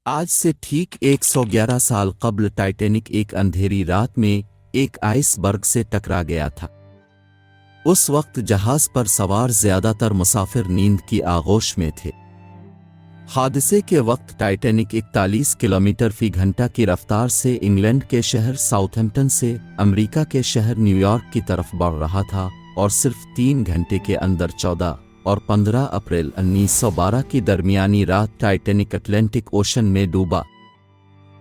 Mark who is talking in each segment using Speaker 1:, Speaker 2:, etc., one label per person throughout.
Speaker 1: आज से ठीक 111 साल कबल टाइटैनिक एक अंधेरी रात में एक आइसबर्ग से टकरा गया था। उस वक्त जहाज पर सवार ज्यादातर मुसाफिर नींद की आगोश में थे। हादसे के वक्त टाइटैनिक 41 किलोमीटर फी घंटा की रफ्तार से इंग्लैंड के शहर साउथहैम्पटन से अमेरिका के शहर न्यूयॉर्क की तरफ बढ़ रहा था और सिर्फ 3 घंटे के अंदर 14 और 15 अप्रैल 1912 की दरमियानी रात टाइटैनिक अटलांटिक ओशन में डूबा।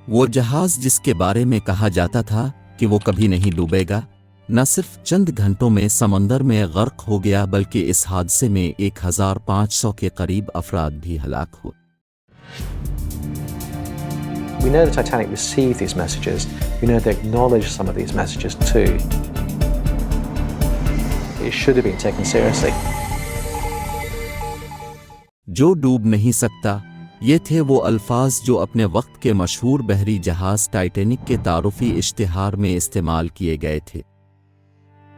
Speaker 1: वो जहाज जिसके बारे में कहा जाता था कि वो कभी नहीं डूबेगा, न सिर्फ चंद घंटों में समंदर में गर्क हो गया बल्कि इस हादसे में 1500 के करीब अफराद भी हलाक हुए।
Speaker 2: We know the Titanic received these messages. We know they acknowledged some of these messages too. It should have been taken seriously.
Speaker 1: जो डूब नहीं सकता, ये थे वो अल्फाज जो अपने वक्त के मशहूर बहरी जहाज टाइटैनिक के तारुफी इश्तिहार में इस्तेमाल किए गए थे।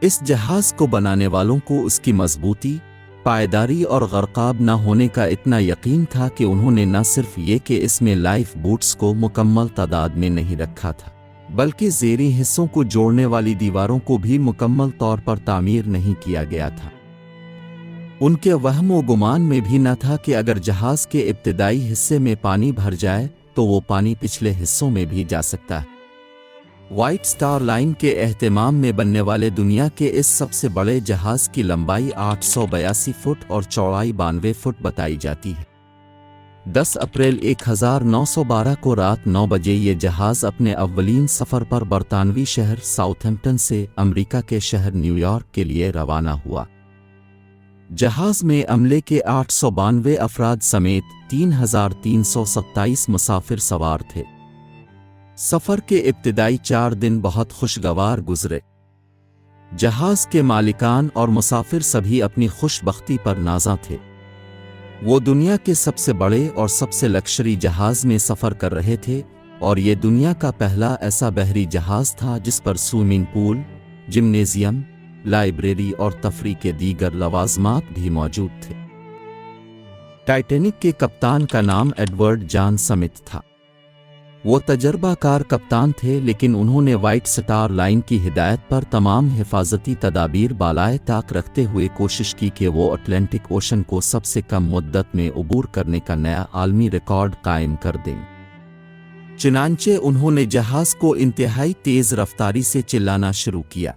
Speaker 1: इस जहाज को बनाने वालों को उसकी मजबूती, पायदारी और गर्काब न होने का इतना यकीन था कि उन्होंने न सिर्फ ये कि इसमें लाइफ बूट्स को मुकम्मल तादाद में नहीं रखा था, बल्कि ज़ेरी हिस्सों को जोड़ने वाली दीवारों को भी मुकम्मल तौर पर तामीर नहीं किया गया था। उनके वहम व गुमान में भी न था कि अगर जहाज के इब्तिदाई हिस्से में पानी भर जाए तो वो पानी पिछले हिस्सों में भी जा सकता है। व्हाइट स्टार लाइन के एहतमाम में बनने वाले दुनिया के इस सबसे बड़े जहाज की लंबाई 882 फुट और चौड़ाई 92 फुट बताई जाती है। 10 अप्रैल 1912 को रात 9 बजे ये जहाज अपने अव्वलीन सफ़र पर बरतानवी शहर साउथहैम्पटन से अमेरिका के शहर न्यूयॉर्क के लिए रवाना हुआ। जहाज में अमले के 892 अफराद समेत 3327 मुसाफिर सवार थे। सफ़र के इब्तिदाई 4 दिन बहुत खुशगवार गुजरे। जहाज के मालिकान और मुसाफिर सभी अपनी खुशबख्ती पर नाज़ा थे। वो दुनिया के सबसे बड़े और सबसे लक्शरी जहाज में सफ़र कर रहे थे और ये दुनिया का पहला ऐसा बहरी जहाज था जिस पर स्विमिंग पूल, जिम्नेजियम, लाइब्रेरी और तफरी के दीगर लवाजमात भी मौजूद थे। टाइटैनिक के कप्तान का नाम एडवर्ड जॉन स्मिथ था। वो तजर्बाकार कप्तान थे, लेकिन उन्होंने व्हाइट स्टार लाइन की हिदायत पर तमाम हिफाजती तदाबीर बालाए ताक रखते हुए कोशिश की कि वो अटलांटिक ओशन को सबसे कम मुद्दत में अबूर करने का नया आलमी रिकॉर्ड कायम कर दें। चुनांचे उन्होंने जहाज को इंतहाई तेज़ रफ्तारी से चिल्लाना शुरू किया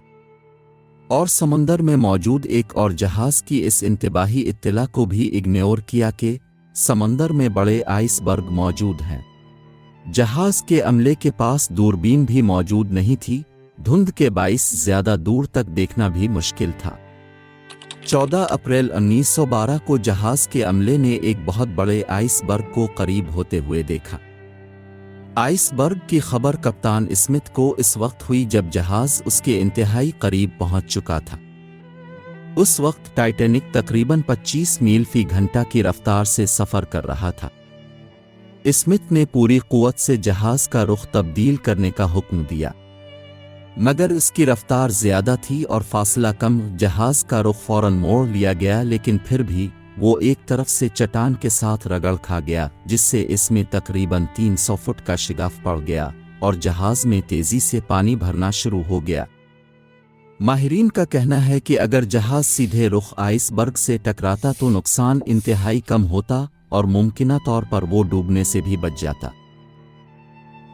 Speaker 1: और समंदर में मौजूद एक और जहाज की इस इंतबाही इत्तला को भी इग्नोर किया कि समंदर में बड़े आइसबर्ग मौजूद हैं। जहाज के अमले के पास दूरबीन भी मौजूद नहीं थी। धुंध के बाइस ज्यादा दूर तक देखना भी मुश्किल था। 14 अप्रैल 1912 को जहाज के अमले ने एक बहुत बड़े आइसबर्ग को करीब होते हुए देखा। आइसबर्ग की खबर कप्तान स्मिथ को इस वक्त हुई जब जहाज उसके इंतहाई करीब पहुंच चुका था। उस वक्त टाइटैनिक तकरीबन 25 मील फी घंटा की रफ्तार से सफर कर रहा था। स्मिथ ने पूरी कुव्वत से जहाज का रुख तब्दील करने का हुक्म दिया, मगर इसकी रफ्तार ज्यादा थी और फासला कम। जहाज का रुख फौरन मोड़ लिया गया, लेकिन फिर भी वो एक तरफ से चट्टान के साथ रगड़ खा गया, जिससे इसमें तकरीबन 300 फुट का शिगाफ पड़ गया और जहाज में तेजी से पानी भरना शुरू हो गया। माहिरीन का कहना है कि अगर जहाज सीधे रुख आइसबर्ग से टकराता तो नुकसान इंतहाई कम होता और मुमकिना तौर पर वो डूबने से भी बच जाता।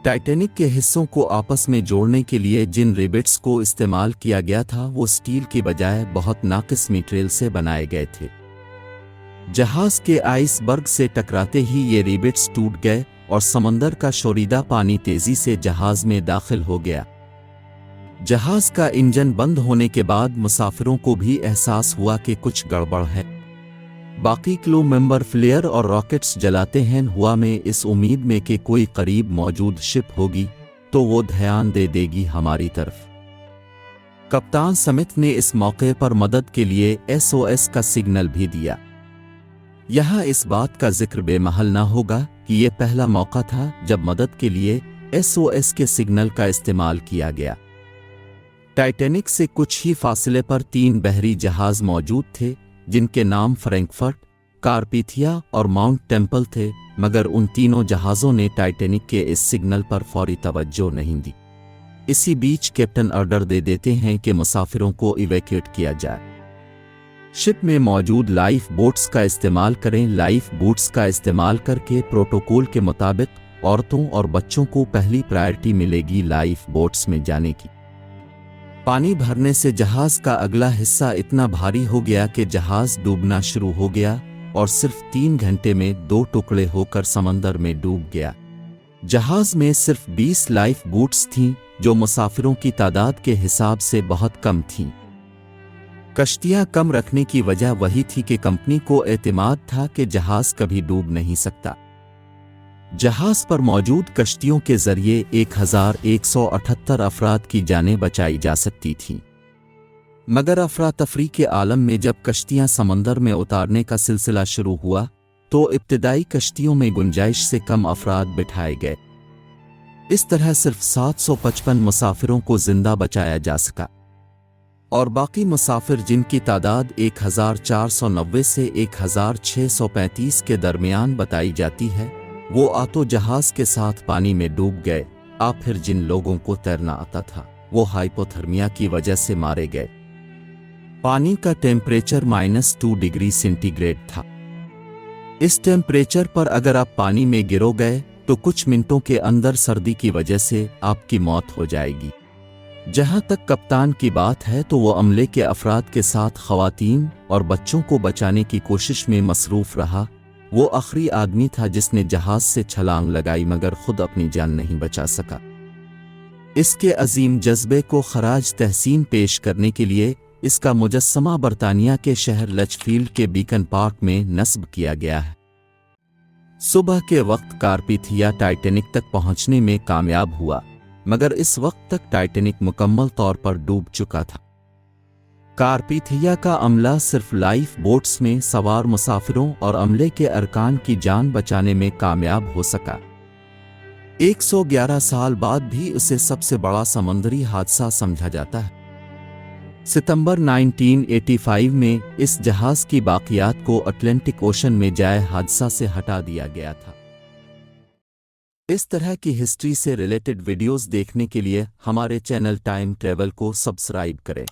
Speaker 1: टाइटैनिक के हिस्सों को आपस में जोड़ने के लिए जिन रिवेट्स को इस्तेमाल किया गया था वो स्टील की बजाय बहुत नाकिस मटेरियल से बनाए गए थे। जहाज के आइसबर्ग से टकराते ही ये रिवेट्स टूट गए और समंदर का शोरीदा पानी तेजी से जहाज में दाखिल हो गया। जहाज का इंजन बंद होने के बाद मुसाफिरों को भी एहसास हुआ कि कुछ गड़बड़ है। बाकी क्रू मेंबर फ्लेयर और रॉकेट्स जलाते हैं हुआ में इस उम्मीद में कि कोई करीब मौजूद शिप होगी तो वो ध्यान दे देगी हमारी तरफ। कप्तान स्मिथ ने इस मौके पर मदद के लिए SOS का सिग्नल भी दिया। यहाँ इस बात का जिक्र बेमहल ना होगा कि ये पहला मौका था जब मदद के लिए SOS के सिग्नल का इस्तेमाल किया गया। टाइटैनिक से कुछ ही फासले पर 3 बहरी जहाज मौजूद थे जिनके नाम फ्रैंकफर्ट, कारपीथिया और माउंट टेम्पल थे, मगर उन तीनों जहाज़ों ने टाइटैनिक के इस सिग्नल पर फौरी तवज्जो नहीं दी। इसी बीच कैप्टन ऑर्डर दे देते हैं कि मुसाफिरों को इवैक्यूएट किया जाए। शिप में मौजूद लाइफ बोट्स का इस्तेमाल करें। लाइफ बोट्स का इस्तेमाल करके प्रोटोकॉल के मुताबिक औरतों और बच्चों को पहली प्रायोरिटी मिलेगी लाइफ बोट्स में जाने की। पानी भरने से जहाज का अगला हिस्सा इतना भारी हो गया कि जहाज डूबना शुरू हो गया और सिर्फ 3 घंटे में 2 टुकड़े होकर समंदर में डूब गया। जहाज में सिर्फ 20 लाइफ बोट्स थीं, जो मुसाफिरों की तादाद के हिसाब से बहुत कम थीं। कश्तियां कम रखने की वजह वही थी कि कंपनी को एतमाद था कि जहाज कभी डूब नहीं सकता। जहाज पर मौजूद कश्तियों के जरिए 1178 अफराद की जानें बचाई जा सकती थीं। मगर अफरा तफरी के आलम में जब कश्तियां समंदर में उतारने का सिलसिला शुरू हुआ तो इब्तिदाई कश्तियों में गुंजाइश से कम अफराद बिठाए गए। इस तरह सिर्फ 755 मुसाफिरों को जिंदा बचाया जा सका और बाकी मुसाफिर, जिनकी तादाद 1490 से 1635 के दरमियान बताई जाती है, वो आतो जहाज के साथ पानी में डूब गए। फिर जिन लोगों को तैरना आता था वो हाइपोथर्मिया की वजह से मारे गए। पानी का टेम्परेचर -2 डिग्री सेंटीग्रेड था। इस टेम्परेचर पर अगर आप पानी में गिरो गए तो कुछ मिनटों के अंदर सर्दी की वजह से आपकी मौत हो जाएगी। जहां तक कप्तान की बात है तो वो अमले के अफराद के साथ खवातीन और बच्चों को बचाने की कोशिश में मसरूफ रहा। वो आखिरी आदमी था जिसने जहाज से छलांग लगाई मगर खुद अपनी जान नहीं बचा सका। इसके अजीम जज्बे को खराज तहसीन पेश करने के लिए इसका मुजस्समा बरतानिया के शहर लचफील्ड के बीकन पार्क में नस्ब किया गया है। सुबह के वक्त कारपीथिया टाइटैनिक तक पहुंचने में कामयाब हुआ, मगर इस वक्त तक टाइटैनिक मुकम्मल तौर पर डूब चुका था। कारपीथिया का अमला सिर्फ लाइफ बोट्स में सवार मुसाफिरों और अमले के अरकान की जान बचाने में कामयाब हो सका। 111 साल बाद भी उसे सबसे बड़ा समुद्री हादसा समझा जाता है। सितंबर 1985 में इस जहाज की बाकियात को अटलांटिक ओशन में जाए हादसा से हटा दिया गया था। इस तरह की हिस्ट्री से रिलेटेड वीडियोस देखने के लिए हमारे चैनल टाइम ट्रेवल को सब्सक्राइब करें।